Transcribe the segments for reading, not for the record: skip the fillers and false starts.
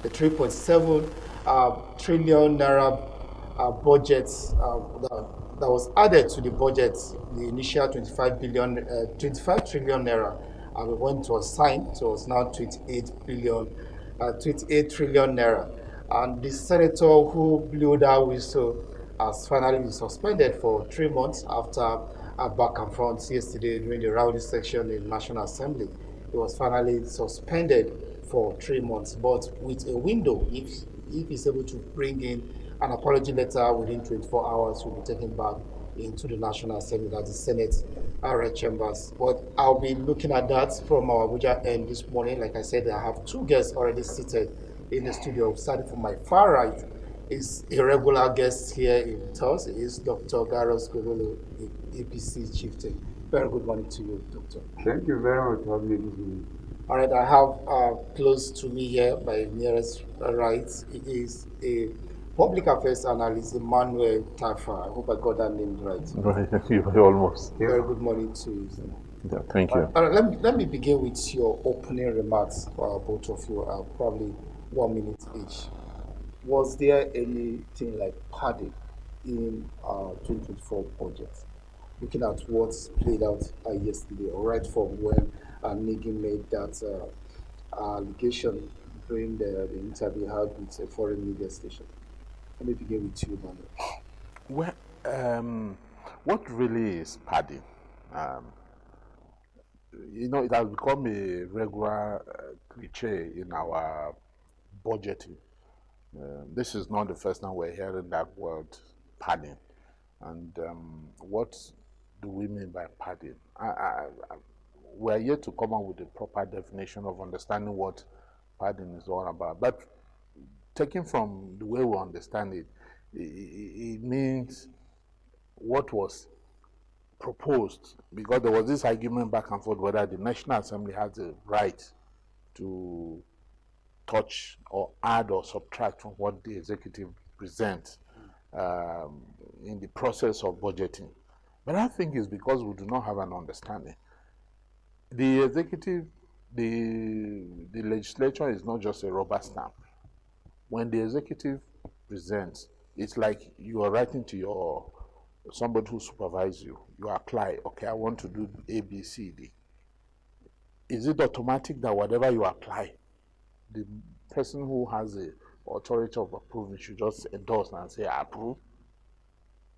the 3.7 trillion naira budget that was added to the budget, the initial 25 trillion naira, and when it was signed, so it's now 28 trillion naira. And the senator who blew that whistle has finally been suspended for 3 months after a back and front yesterday during the rowdy section in National Assembly. He was finally suspended for 3 months, but with a window. If he's able to bring in an apology letter within 24 hours, will be taken back into the National Assembly, that's the Senate chambers. But I'll be looking at that from our Abuja end this morning. Like I said, I have two guests already seated in the studio. Starting from my far right is a regular guest here in Tos, is Dr. Garos Kogolo, APC chieftain. Very good morning to you, Doctor. Thank you very much for having me this evening. All right, I have close to me here, my nearest right, it is a public affairs analyst, Emmanuel Tafa. I hope I got that name right. You almost. Very good morning to you. Yeah, thank you. Let me begin with your opening remarks, both of you, probably 1 minute each. Was there anything like padding in 2024 budget? Looking at what's played out yesterday, or right from when Ningi made that allegation during the interview had with a foreign media station. Let me begin with you, Manuel. Well, what really is padding? It has become a regular cliche in our budgeting. This is not the first time we're hearing that word, padding. And what do we mean by padding? We're yet to come up with a proper definition of understanding what padding is all about. But taking from the way we understand it, it means what was proposed, because there was this argument back and forth whether the National Assembly has the right to touch or add or subtract from what the executive presents in the process of budgeting. But I think it's because we do not have an understanding. The executive, the legislature is not just a rubber stamp. When the executive presents, it's like you are writing to somebody who supervises you. You apply, okay, I want to do A, B, C, D. Is it automatic that whatever you apply, the person who has the authority of approving should just endorse and say, I approve?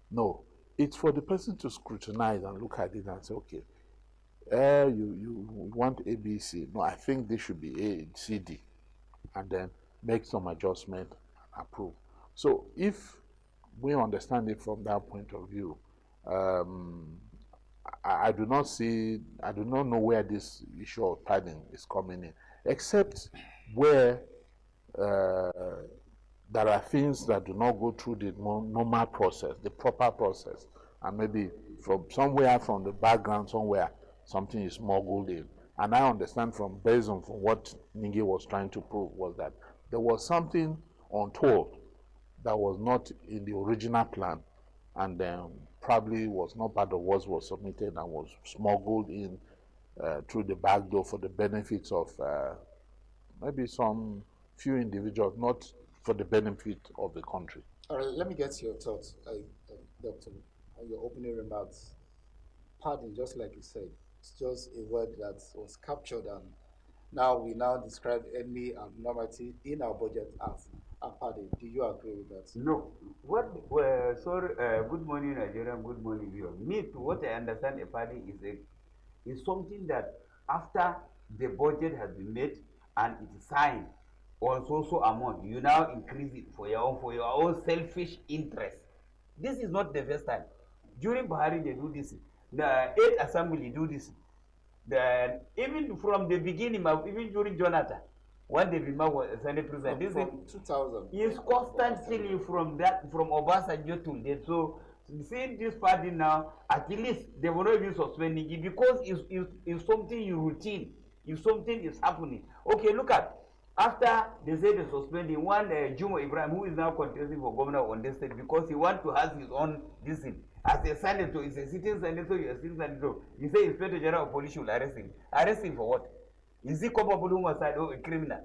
No. It's for the person to scrutinize and look at it and say, okay, you want A, B, C. No, I think this should be A, C, D. And then make some adjustment and approve. So if we understand it from that point of view, I do not know where this issue of padding is coming in, except where there are things that do not go through the normal process, the proper process, and maybe from somewhere from the background, somewhere something is smuggled in. And I understand based on what Ningi was trying to prove was that there was something untold that was not in the original plan, and then probably was not part of what was submitted and was smuggled in through the back door for the benefits of maybe some few individuals, not for the benefit of the country. All right, let me get your thoughts, Doctor, on your opening remarks. Padding, just like you said, it's just a word that was captured, and now we describe any abnormality in our budget as a padding. Do you agree with that? No. Good morning, Nigerian. Good morning, viewers. What I understand a padding is something that after the budget has been made and it is signed on so amount, you now increase it for your own selfish interest. This is not the first time. During Buhari, they do this. The 8th Assembly do this. Even from the beginning, even during Jonathan, when the Bima was Senate President, this from 2000 is constantly from Obasanjo to date. So seeing this party now, at least they will not even suspending it because it's something you routine. If something is happening, okay, look at after they say they suspending one Jumo Ibrahim, who is now contesting for governor on the state because he wants to have his own this thing. As a senator, he's a sitting senator, you're a sitting senator. You say Inspector General of Police should arrest him. Arrest him for what? Is he culpable homicide or a criminal?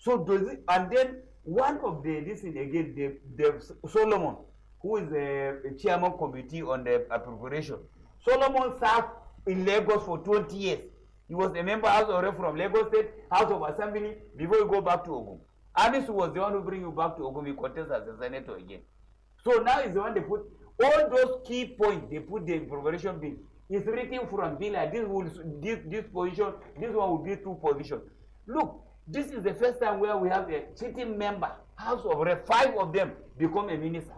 So does it, and then one of the this thing again, the Solomon, who is the chairman committee on the appropriation. Solomon served in Lagos for 20 years. He was a member House of Rep from Lagos State House of Assembly before you go back to Ogun. Amisu was the one who bring you back to Ogun. He contests as a senator again. So now is the one they put all those key points. They put the appropriation bill. It's written from bill like this will this position, this one will be two positions. Look, this is the first time where we have a sitting member, House of Rep, 5 of them become a minister.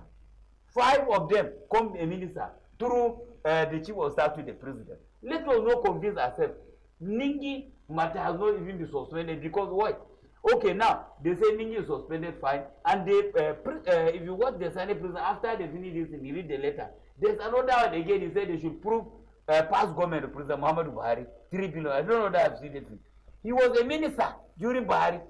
5 of them come a minister through the chief of staff to the president. Let us not confuse ourselves. Ningi matter has not even been suspended because why? Okay, now they say Ningi is suspended, fine, and they if you watch the Senate president after they finish this, you read the letter. There's another one again. He said they should prove past government of President Muhammadu Buhari 3 billion. I don't know that I've seen it. He was a minister during Buhari,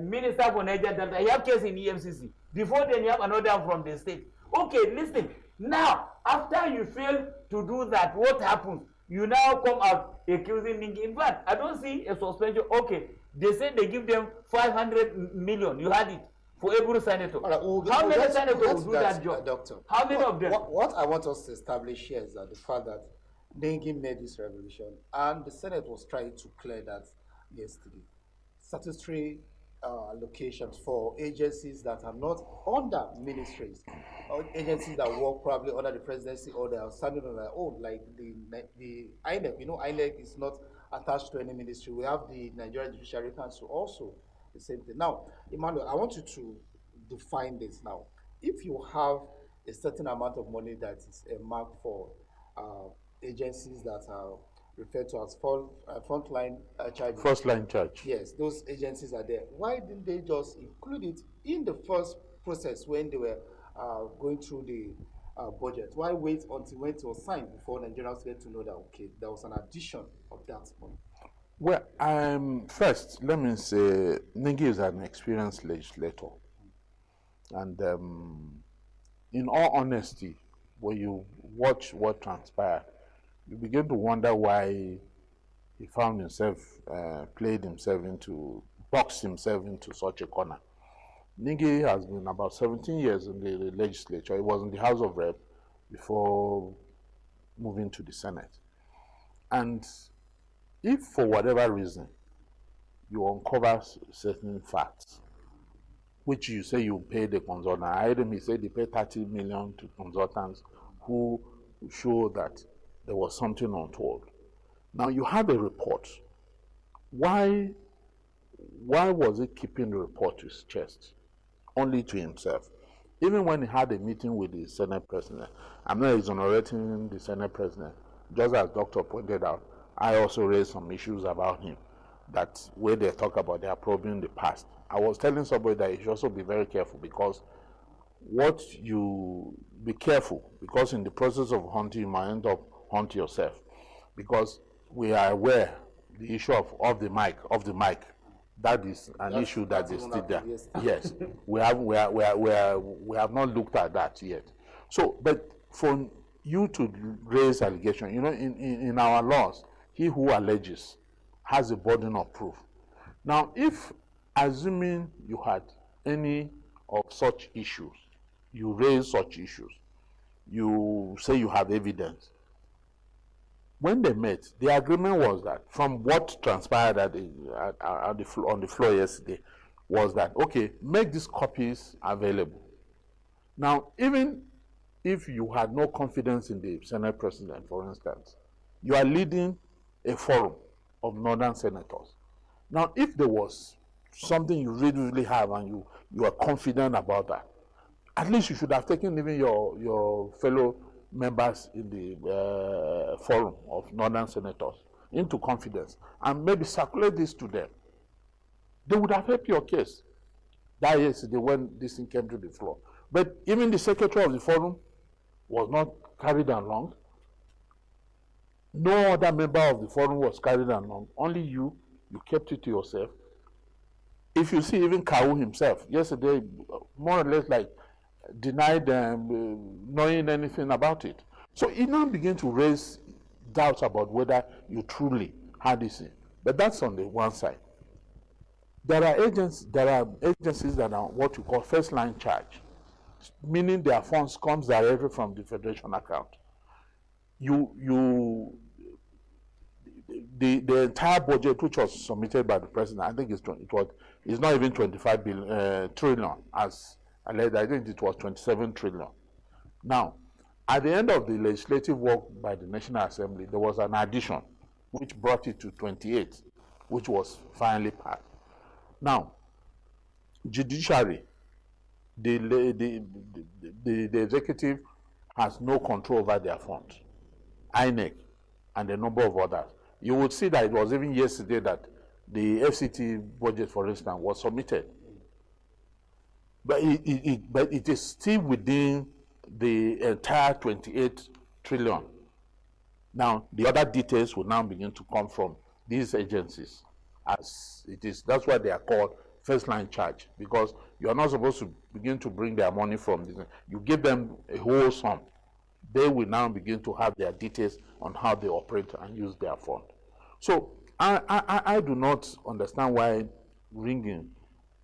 minister for Niger Delta. He have case in EMCC. Before then, you have another one from the state. Okay, listen. Now, after you fail to do that, what happens? You now come out accusing Ningi. In fact, I don't see a suspension. Okay, they say they give them 500 million. You had it for every senator. Right, how many senators will do that job? Doctor. How many of them? What I want us to establish here is that the fact that Ningi made this revolution and the Senate was trying to clear that yesterday. Statutory allocations for agencies that are not under ministries, or agencies that work probably under the presidency or they are standing on their own, like the INEC. You know, INEC is not attached to any ministry. We have the Nigerian Judiciary Council also, the same thing. Now, Emmanuel, I want you to define this now. If you have a certain amount of money that is earmarked for agencies that are referred to as frontline charge. First line charge. Yes, those agencies are there. Why didn't they just include it in the first process when they were going through the budget? Why wait until when it was signed before Nigerians get to know that, okay, there was an addition of that money? Well, first, let me say, Ningi is an experienced legislator. And in all honesty, when you watch what transpired, you begin to wonder why he found himself, boxed himself into such a corner. Ningi has been about 17 years in the legislature. He was in the House of Rep before moving to the Senate. And if for whatever reason you uncover certain facts, which you say you pay the consultant, I heard him say they pay 30 million to consultants who show that there was something untold. Now you have a report. Why was he keeping the report to his chest, only to himself? Even when he had a meeting with the Senate President, I'm not exonerating the Senate President. Just as Doctor pointed out, I also raised some issues about him, that where they talk about they are probing the past. I was telling somebody that you should also be very careful, because be careful, because in the process of hunting, you might end up hunt yourself, because we are aware the issue of the mic, that is an issue that is still there. Yes, we have not looked at that yet. So, but for you to raise allegation, you know, in our laws, he who alleges has a burden of proof. Now, if assuming you had any of such issues, you raise such issues, you say you have evidence. When they met, the agreement was that, from what transpired on the floor yesterday, was that, okay, make these copies available. Now, even if you had no confidence in the Senate President, for instance, you are leading a forum of northern senators. Now, if there was something you really have and you are confident about that, at least you should have taken even your fellow members in the forum of northern senators into confidence and maybe circulate this to them. They would have helped your case that yesterday when this thing came to the floor. But even the secretary of the forum was not carried along. No other member of the forum was carried along. Only you kept it to yourself. If you see even Kawu himself, yesterday, more or less like denied knowing anything about it. So it now began to raise doubts about whether you truly had this in. But that's on the one side. There are agencies that are what you call first line charge, meaning their funds comes directly from the federation account. You the entire budget which was submitted by the president, I think it's not even 25 trillion as alleged. I think it was 27 trillion. Now, at the end of the legislative work by the National Assembly, there was an addition which brought it to 28, which was finally passed. Now, judiciary, the executive has no control over their funds. INEC and a number of others. You would see that it was even yesterday that the FCT budget, for instance, was submitted. But it is still within the entire 28 trillion. Now, the other details will now begin to come from these agencies. As it is, that's why they are called first line charge, because you are not supposed to begin to bring their money from this. You give them a whole sum. They will now begin to have their details on how they operate and use their fund. So I do not understand why Ringing,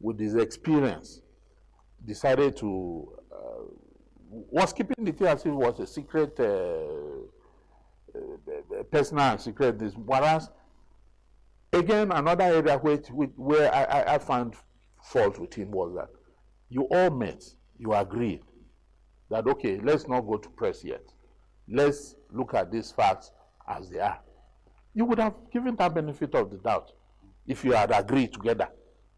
with his experience, decided to was keeping the thing as if it was a secret, personal and secret. This, whereas again, another area where I found fault with him was that you all met, you agreed that, okay, let's not go to press yet. Let's look at these facts as they are. You would have given that benefit of the doubt if you had agreed together.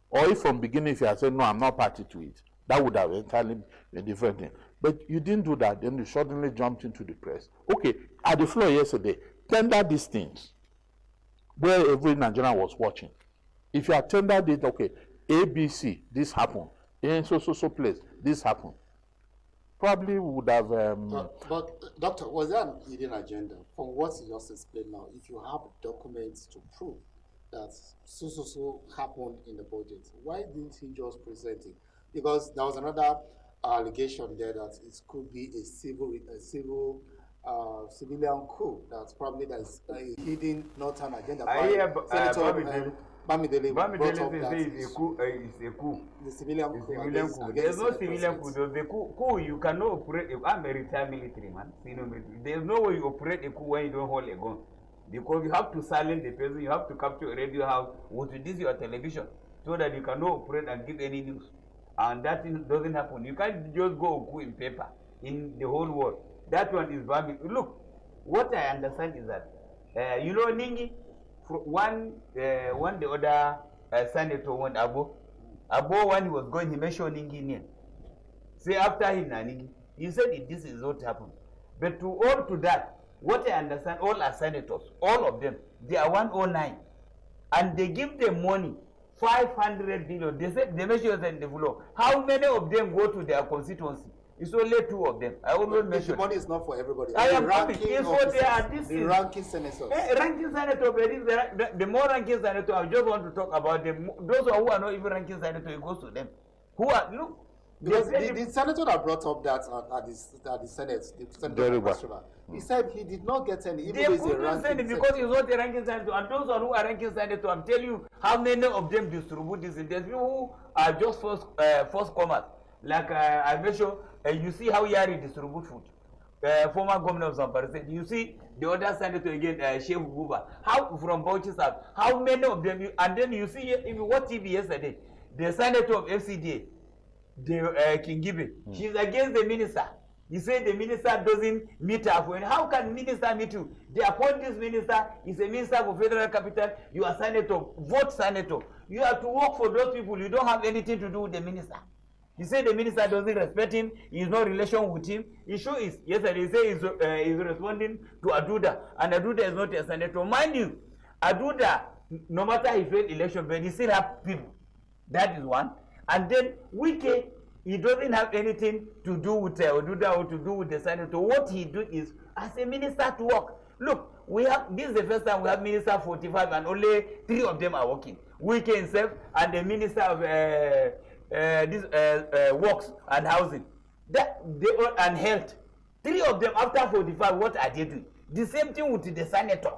Or if from beginning, if you had said, no, I'm not party to it, that would have entirely been a different thing. But you didn't do that, then you suddenly jumped into the press. Okay, at the floor yesterday, tender these things where every Nigerian was watching. If you had tendered it, okay, ABC, this happened. In so place, this happened. Probably would have. But Doctor, was there an hidden agenda? From what you just explained now, if you have documents to prove that so happened in the budget, why didn't he just present it? Because there was another allegation there that it could be a civilian coup. That's probably that's a hidden northern agenda. Bamidele brought up that it's a coup. The civilian coup. There's no civilian coup. The coup, you cannot operate. I'm a retired military man. There's no way you operate a coup when you don't hold a gun. Because you have to silence the person, you have to capture a radio house, what it is your television, so that you cannot operate and give any news. And that doesn't happen. You can't just go coup in paper in the whole world. That one is bad. Look, what I understand is that, you know, Ningi, one the other senator went Abo, when he was going, he mentioned Ningi name. Say after him, Ningi, he said this is what happened. But to that, what I understand, all are senators, all of them, they are 109, and they give them money, 500 billion. They said they measure in the floor. How many of them go to their constituency? It's only 2 of them. I always mention. The money is not for everybody. I am coming. It's for the ranking senators. Ranking senator, the more ranking senator, I just want to talk about them. Those who are not even ranking senator, it goes to them. Who are, look. Because the senator that brought up that at the Senate, the senator, he said he did not get any. They couldn't send it because he's not a ranking senator. And those who are ranking senator, I'm telling you how many of them distribute this. There's people who are just first comers. Like I mentioned, you see how Yari distribute food. Former governor of Zamfara said, you see the other senator again, Sheikh Buba, how from Bauchi South, how many of them, and then you see, if you watch TV yesterday, the senator of FCDA, King Gibe, she's against the minister. He said the minister doesn't meet her. How can minister meet you? They appoint this minister, he's a minister for federal capital, you are senator, vote senator. You have to work for those people, you don't have anything to do with the minister. He said the minister doesn't respect him, he is no relation with him. Issue is, yesterday he said he's responding to Aduda, and Aduda is not a senator. Mind you, Aduda, no matter he failed election, but he still have people. That is one. And then Wike, he doesn't have anything to do with Aduda or to do with the senator. What he do is, as a minister, to work. Look, this is the first time we have minister 45 and only 3 of them are working. Wike himself and the minister of works and housing, and health. 3 of them after 45, what are they doing? The same thing with the senator.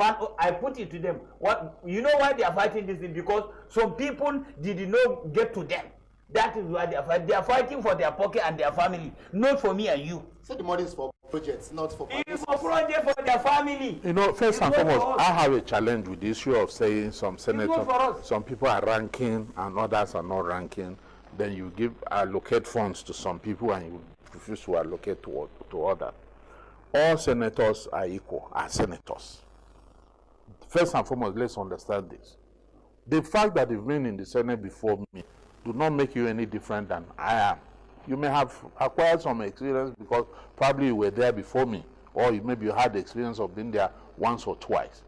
I put it to them. What you know why they are fighting this thing? Because some people did not get to them. That is why they are fighting. They are fighting for their pocket and their family, not for me and you. So the money is for projects, not for it is for project for their family. You know, first It's and not for foremost, us. I have a challenge with the issue of saying some not senators, for us. some people are ranking and others are not ranking. Then you allocate funds to some people and you refuse to allocate to others. All senators are equal, are senators. First and foremost, let's understand this. The fact that they've been in the Senate before me do not make you any different than I am. You may have acquired some experience because probably you were there before me, or maybe you had the experience of being there once or twice.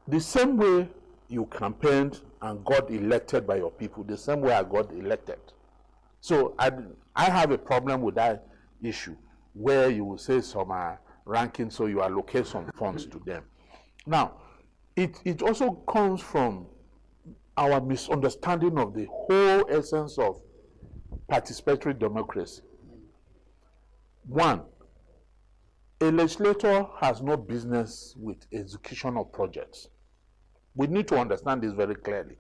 The same way you campaigned and got elected by your people, the same way I got elected. So I have a problem with that issue where you will say some are ranking, so you allocate some funds to them. Now, it also comes from our misunderstanding of the whole essence of participatory democracy. One, a legislator has no business with execution of projects. We need to understand this very clearly.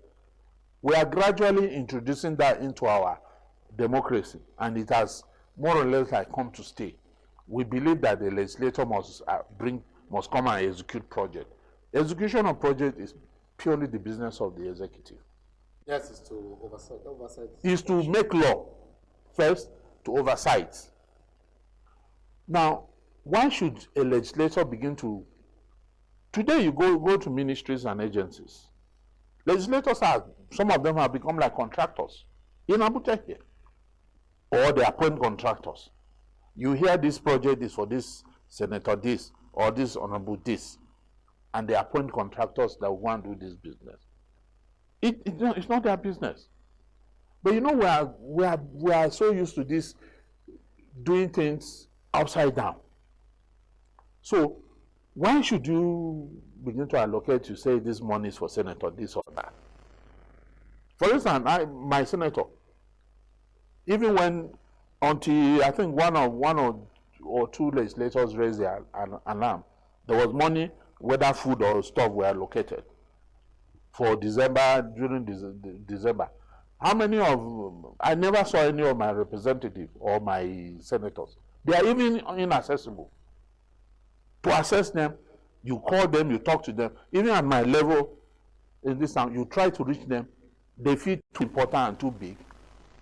We are gradually introducing that into our democracy, and it has more or less like come to stay. We believe that the legislator must come and execute project. Execution of project is purely the business of the executive. Yes, it's to oversight. Is to make law first, to oversight. Now, why should a legislator begin to? Today, you go to ministries and agencies. Legislators some of them have become like contractors in Abuja here, or they appoint contractors. You hear this project is for this senator this or this honorable this, and they appoint contractors that want to do this business. It's not their business. But you know, we are so used to this doing things upside down. So why should you begin to allocate to say this money is for senator this or that? For instance, my senator, even when until I think one or two legislators raised their alarm, there was money, whether food or stuff, were allocated for December, during December. How many I never saw any of my representatives or my senators. They are even inaccessible. To access them, you call them, you talk to them. Even at my level in this town, you try to reach them, they feel too important and too big.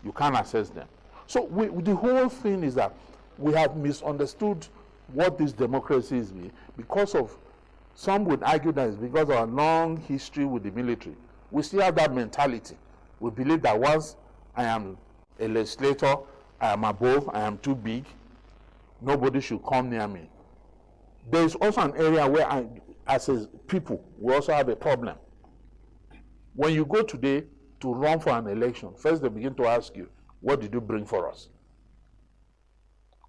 You can't access them. So the whole thing is that we have misunderstood what this democracy is because of, some would argue that it's because of a long history with the military. We still have that mentality. We believe that once I am a legislator, I am above, I am too big, nobody should come near me. There is also an area where as a people, we also have a problem. When you go today to run for an election, first they begin to ask you, what did you bring for us?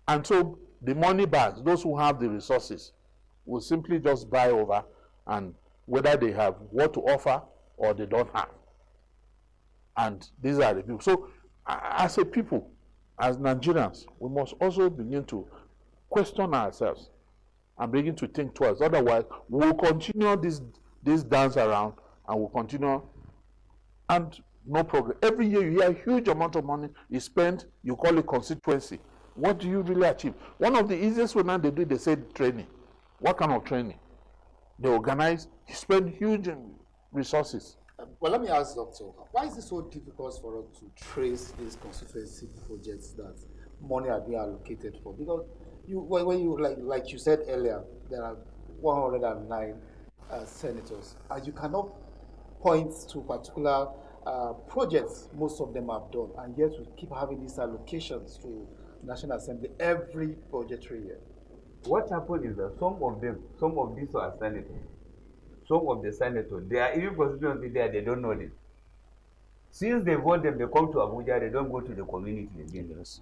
And so the money bags, those who have the resources, will simply just buy over, and whether they have what to offer or they don't have. And these are the people. So as a people, as Nigerians, we must also begin to question ourselves and begin to think twice. Otherwise, we will continue this dance around, and we'll continue, and no progress. Every year you hear a huge amount of money is spent, you call it constituency. What do you really achieve? One of the easiest way now they do, they say training. What kind of training? They organize, spend huge resources. Well, let me ask, Doctor, why is it so difficult for us to trace these constituency projects that money are being allocated for? Because when you like you said earlier, there are 109 senators, and you cannot point to particular projects most of them have done, and yet we keep having these allocations to National Assembly every budgetary year. What happened is that some of these are senators. Some of the senators, they are even constituency there, they don't know this. Since they vote them, they come to Abuja, they don't go to the community again. Yes.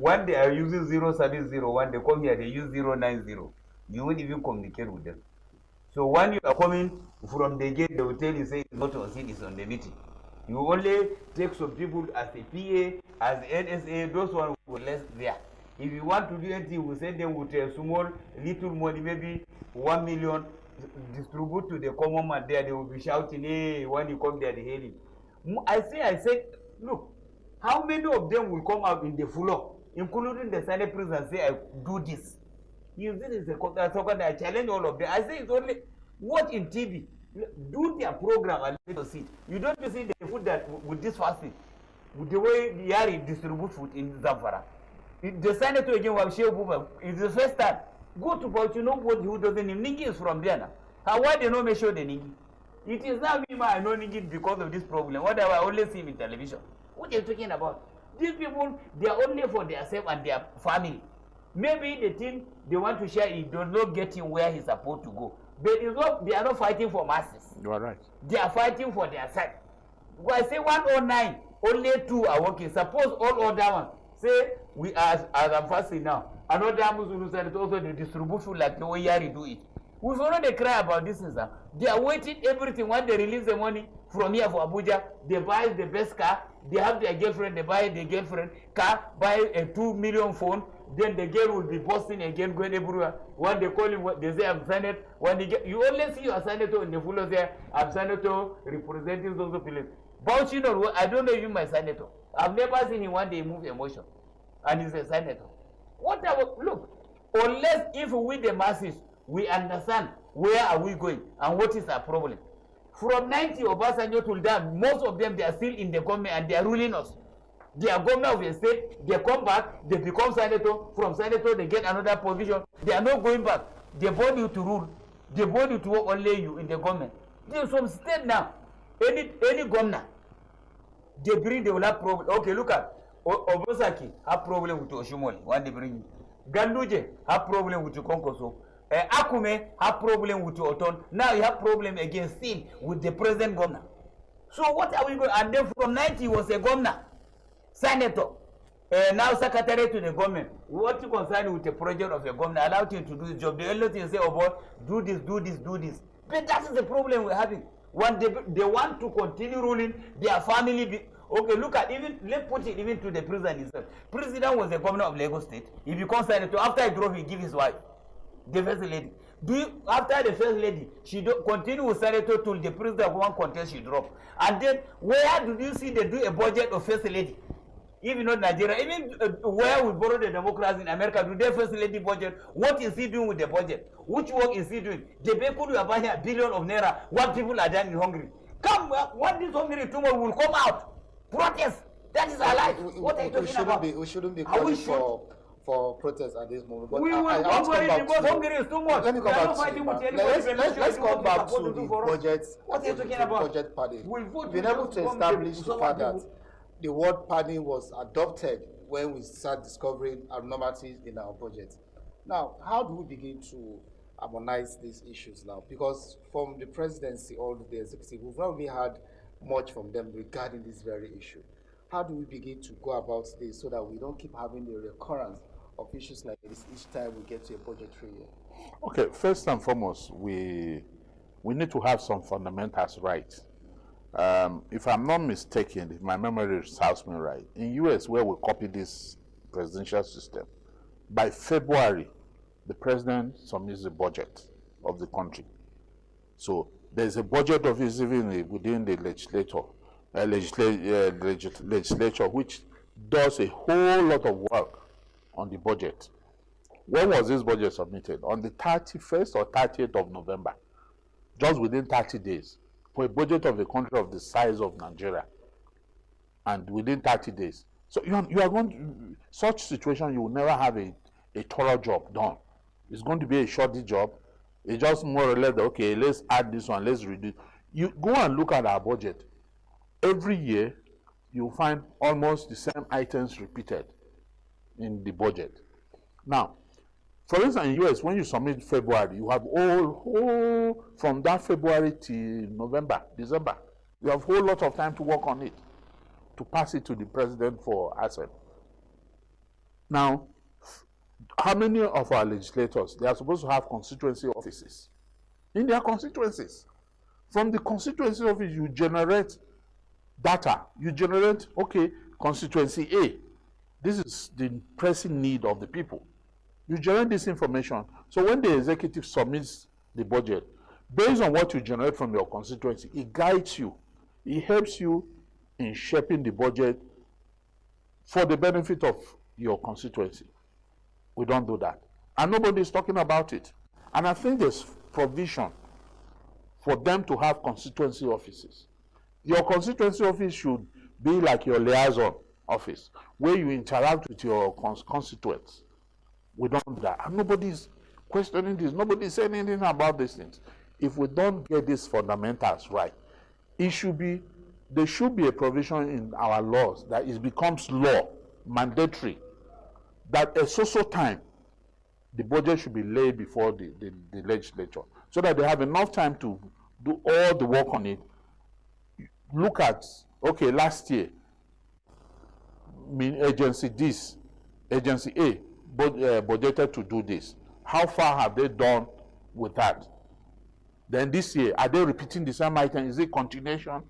When they are using 0701, they come here, they use 090. You won't even communicate with them. So when you are coming from the gate, they will tell you, say, it's not on seat, it's on the meeting. You only take some people as a PA, as NSA, those ones who were less there. If you want to do anything, we send them with a small, little money, maybe 1 million, distribute to the common man there. They will be shouting, hey, when you come there, they hail him. I said, look, how many of them will come out in the floor, including the Senate president, and say, I do this? If this is a second, I challenge all of them. I say it's only watch in TV, do their program and let us see. You don't see the food that with this fasting, with the way Yari distribute food in Zamfara. The senator again was Sheikh Buba. It's the first time. Go to Bauchi, you know what who doesn't know. Ningi is from there now. How why they not make sure the Ningi? It is now me, I know Ningi because of this problem. What I only see in television. What are you talking about? These people, they are only for themselves and their family. Maybe the thing they want to share, it does not get him where he's supposed to go. But it's not, they are not fighting for masses. You are right. They are fighting for their side. I say 109, only 2 are working. Suppose all other ones say we are, as I'm fasting now, another Muslim said also the distribution like the way Yari do it. We follow the cry about this is that they are waiting everything. When they release the money from here for Abuja, they buy the best car, they have their girlfriend, they buy the girlfriend car, buy a 2 million phone, then the girl will be busting again, going everywhere. When they call him, they say I'm senator. When they get, you only see your senator in the full of there, I'm senator representing those people. Bauchi, I don't know even my senator. I've never seen him one day move emotion. And he's a senator. What look, unless if we the masses, we understand where are we going and what is our problem. From 90 Obasanjo till down, most of them, they are still in the government and they are ruling us. They are governor of a state, they come back, they become senator, from senator they get another position. They are not going back. They born you to rule. They born you to work only you in the government. There's some state now, any governor, they bring, they will have problem. Okay, look at Obosaki have problem with Oshomole when they bring you. Ganduje have problem with Konkoso. Akume have problem with Oton. Now you have problem again still with the present governor. So what are we going? And then from 90 he was a governor, senator, now secretary to the government. What you concern with the project of a governor? Allowed him to do his job. The only thing say about do this, do this, do this. But that is the problem we're having. When they want to continue ruling their family. Okay, look at even, let's put it even to the president himself. President was the governor of Lagos State. He becomes senator. After he drove, he give his wife, the first lady. After the first lady, she continue with senator till the president one contest she drop. And then where do you see they do a budget of first lady? Even not Nigeria, even where we borrow the democracy in America, do their first lady budget? What is he doing with the budget? Which work is he doing? The people who are buying a billion of naira, what people are done in Hungary. Come, what this Hungary tomorrow will come out. Protest. That is our life. What are you talking about? We shouldn't be calling for protest at this moment. But we will not worry because Hungary is too much. Let me come back to let's come back to the budget. What are you talking about? Budget padding. We've been able to establish the fact that the word padding was adopted when we start discovering abnormalities in our budget. Now, how do we begin to harmonize these issues now? Because from the presidency or the executive, we've not really had much from them regarding this very issue. How do we begin to go about this so that we don't keep having the recurrence of issues like this each time we get to a budgetary year? Okay, first and foremost, we need to have some fundamentals right. If I'm not mistaken, if my memory serves me right, in US where we copy this presidential system, by February, the president submits the budget of the country. So there's a budget office even within the legislature which does a whole lot of work on the budget. When was this budget submitted? On the 31st or 30th of November, just within 30 days. For a budget of a country of the size of Nigeria, and within 30 days. So you are going to, such situation, you will never have a thorough job done. It's going to be a shoddy job. It's just more or less, okay, let's add this one, let's reduce. You go and look at our budget. Every year, you'll find almost the same items repeated in the budget. Now, for instance, in US, when you submit February, you have all from that February to November, December. You have a whole lot of time to work on it, to pass it to the president for assent. Now, how many of our legislators, they are supposed to have constituency offices in their constituencies? From the constituency office, you generate data. You generate, okay, constituency A. This is the pressing need of the people. You generate this information. So when the executive submits the budget, based on what you generate from your constituency, it guides you. It helps you in shaping the budget for the benefit of your constituency. We don't do that. And nobody is talking about it. And I think there's provision for them to have constituency offices. Your constituency office should be like your liaison office, where you interact with your constituents. We don't do that. And nobody's questioning this. Nobody's saying anything about these things. If we don't get these fundamentals right, there should be a provision in our laws that it becomes law, mandatory, that at so time, the budget should be laid before the legislature, so that they have enough time to do all the work on it. Look at, okay, last year, agency this, agency A, budgeted to do this. How far have they done with that? Then this year, are they repeating the same item? Is it continuation?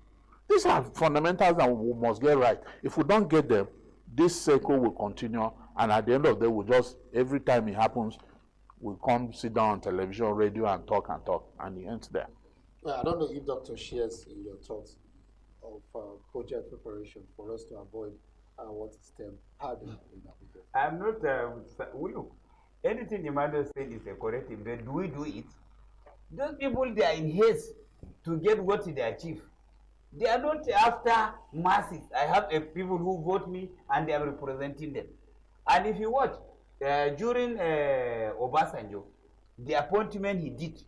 These are fundamentals that we must get right. If we don't get them, this cycle will continue, and at the end of the day, we'll just, every time it happens, we'll come sit down on television, radio, and talk, and it ends there. Well, I don't know if Doctor shares in your thoughts of budget preparation for us to avoid what is termed padding in Abuja. I'm not, look, anything Emmanuel said is a correct thing, but do we do it? Those people, they are in haste to get what they achieve. They are not after masses. I have people who vote me and they are representing them. And if you watch, during Obasanjo, the appointment he did,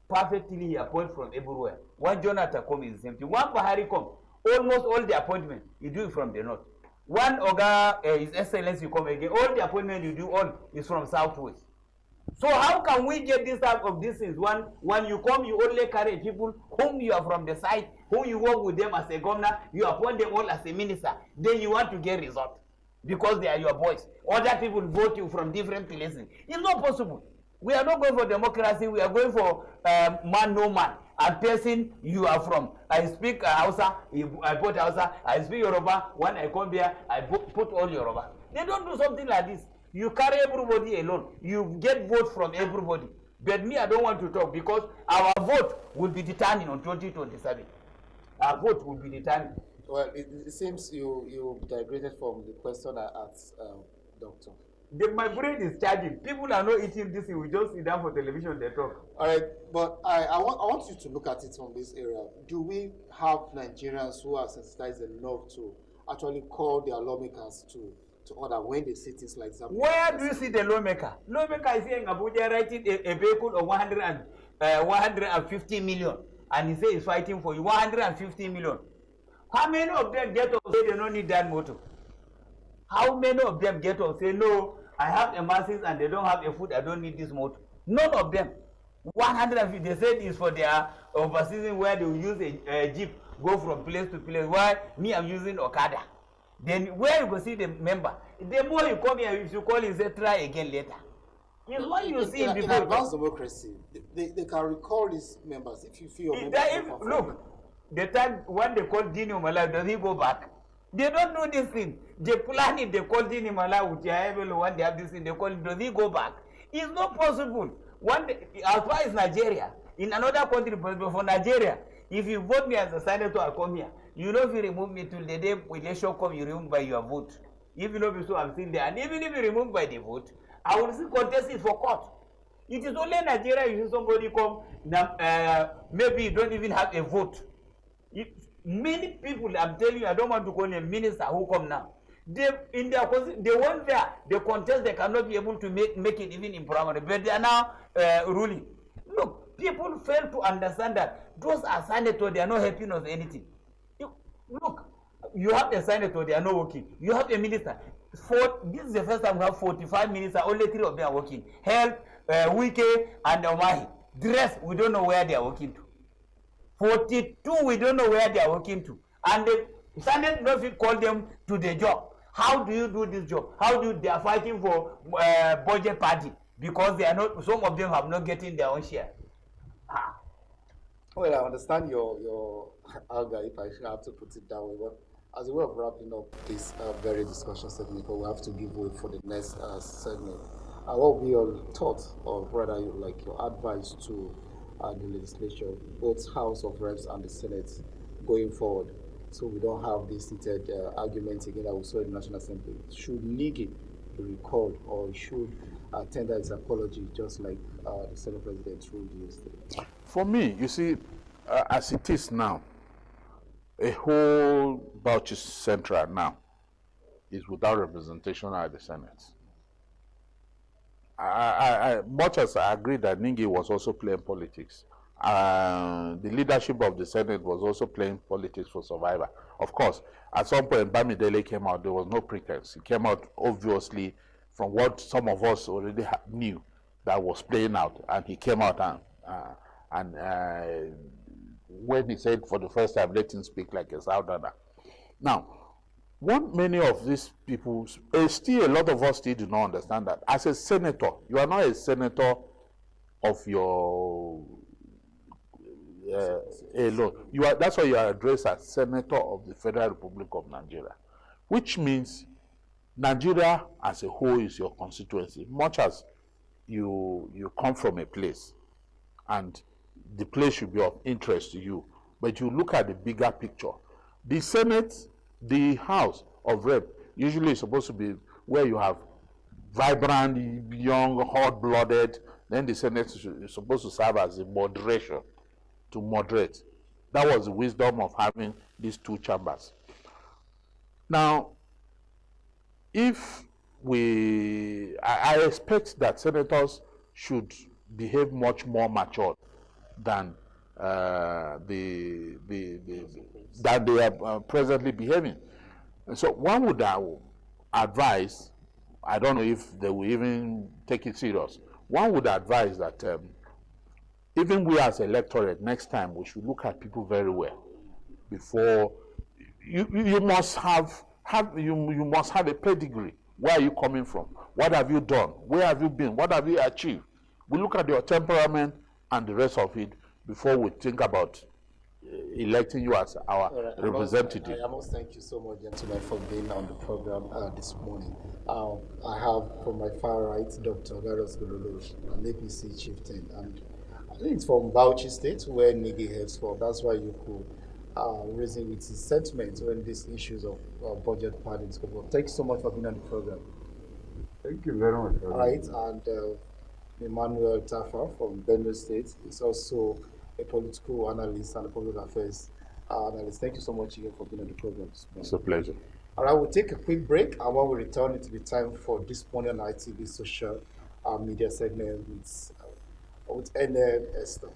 perfectly he appointed from everywhere. One Jonathan come is the same thing. One Buhari come, almost all the appointment, he do it from the north. One Oga, His Excellency come again, all the appointment you do all is from southwest. So how can we get this type of distance? When you come, you only carry people whom you are from the side, whom you work with them as a governor, you appoint them all as a minister. Then you want to get result because they are your boys. Other people vote you from different places. It's not possible. We are not going for democracy. We are going for man, no man. And person you are from. I speak Hausa, I put Hausa. I speak Yoruba. When I come here, I put all Yoruba. They don't do something like this. You carry everybody alone. You get vote from everybody. But me, I don't want to talk because our vote will be determined on 2027. Our vote will be determined. Well, it seems you diverted from the question I asked, Doctor. My brain is charging. People are not eating this. We just sit down for television, they talk. All right, but I want you to look at it from this area. Do we have Nigerians who are sensitized enough to actually call their lawmakers to order when they see things like that? Where do you see the lawmaker? Lawmaker is here in Abuja writing a vehicle of 150 million, and he says he's fighting for you 150 million. How many of them get up say they don't need that motor? How many of them get up say no, I have a masses and they don't have a food, I don't need this motor? None of them. 150, they said is for their overseas where they will use a jeep, go from place to place. Why? Me, I'm using Okada. Then where you go see the member? The more you come here, if you call him, say try again later. It's what you see in advanced democracy, they can recall these members if you feel. Look, the time when they call Dino Malai, does he go back? They don't do this thing. They plan it, they call Dino Malai, which when they have this thing, they call him, does he go back? It's not possible. As far as Nigeria, in another country, but for Nigeria, if you vote me as a senator, I come here. You know, if you remove me till the day election come, you remove by your vote. If you know me, so I'm still there. And even if you remove by the vote, I will still contest it for court. It is only Nigeria you see somebody come, maybe you don't even have a vote. Many people, I'm telling you, I don't want to call a minister who come now. They went there, they contest, they cannot be able to make it even in primary, but they are now ruling. Look, people fail to understand that those are senators, they are not helping us anything. Look, you have a senator, they are not working. You have a minister. This is the first time we have 45 ministers, only 3 of them are working. Health, Wike, and Omahi. The rest, we don't know where they are working to. 42, we don't know where they are working to. And the Senate doesn't call them to the job. How do you do this job? They are fighting for budget party because they are not, some of them have not getting their own share. Well, I understand your anger, if I have to put it that way, but As a way of wrapping up this very discussion segment, because we have to give way for the next segment, what will be your thoughts, or rather, like your advice to the legislature, both House of Reps and the Senate, going forward, so we don't have this heated argument again that we saw in the National Assembly? Should Nigi be recalled, or should tender his apology, just like the Senate President ruled yesterday? For me, you see, as it is now, a whole Bauchi Central now is without representation at the Senate. Much as I agree that Ningi was also playing politics, the leadership of the Senate was also playing politics for survival. Of course, at some point, Bamidele came out, there was no pretense. He came out obviously from what some of us already knew that was playing out, and he came out and when he said for the first time, let him speak like a Southerner. Now, what many of these people, still a lot of us still do not understand that as a senator, you are not a senator of your alone. You are, that's why you are addressed as senator of the Federal Republic of Nigeria, which means Nigeria as a whole is your constituency, much as you come from a place and the place should be of interest to you, but you look at the bigger picture. The Senate, the House of Rep, usually is supposed to be where you have vibrant, young, hot-blooded. Then the Senate is supposed to serve as a moderation, to moderate. That was the wisdom of having these two chambers. Now, if I expect that senators should behave much more mature than than they are presently behaving. And so one would advise, I don't know if they will even take it serious, one would advise that even we as electorate, next time we should look at people very well before you must have you must have a pedigree. Where are you coming from? What have you done? Where have you been? What have you achieved? We look at your temperament and the rest of it before we think about electing you as our representative. I must thank you so much, gentlemen, for being on the program this morning. I have from my far right Dr. Garos Gololo, an APC chieftain, and I think it's from Bauchi State, where Nigi heads from. That's why you could reason with his sentiments when these issues of budget padding come up. Thank you so much for being on the program. Thank you very much. All right, and Emmanuel Tafa from Benue State is also a political analyst and a public affairs analyst. Thank you so much again for being on the program. It's a pleasure. All right, we'll take a quick break, and when we return, it will be time for this morning on ITV social media segment with NN Esther.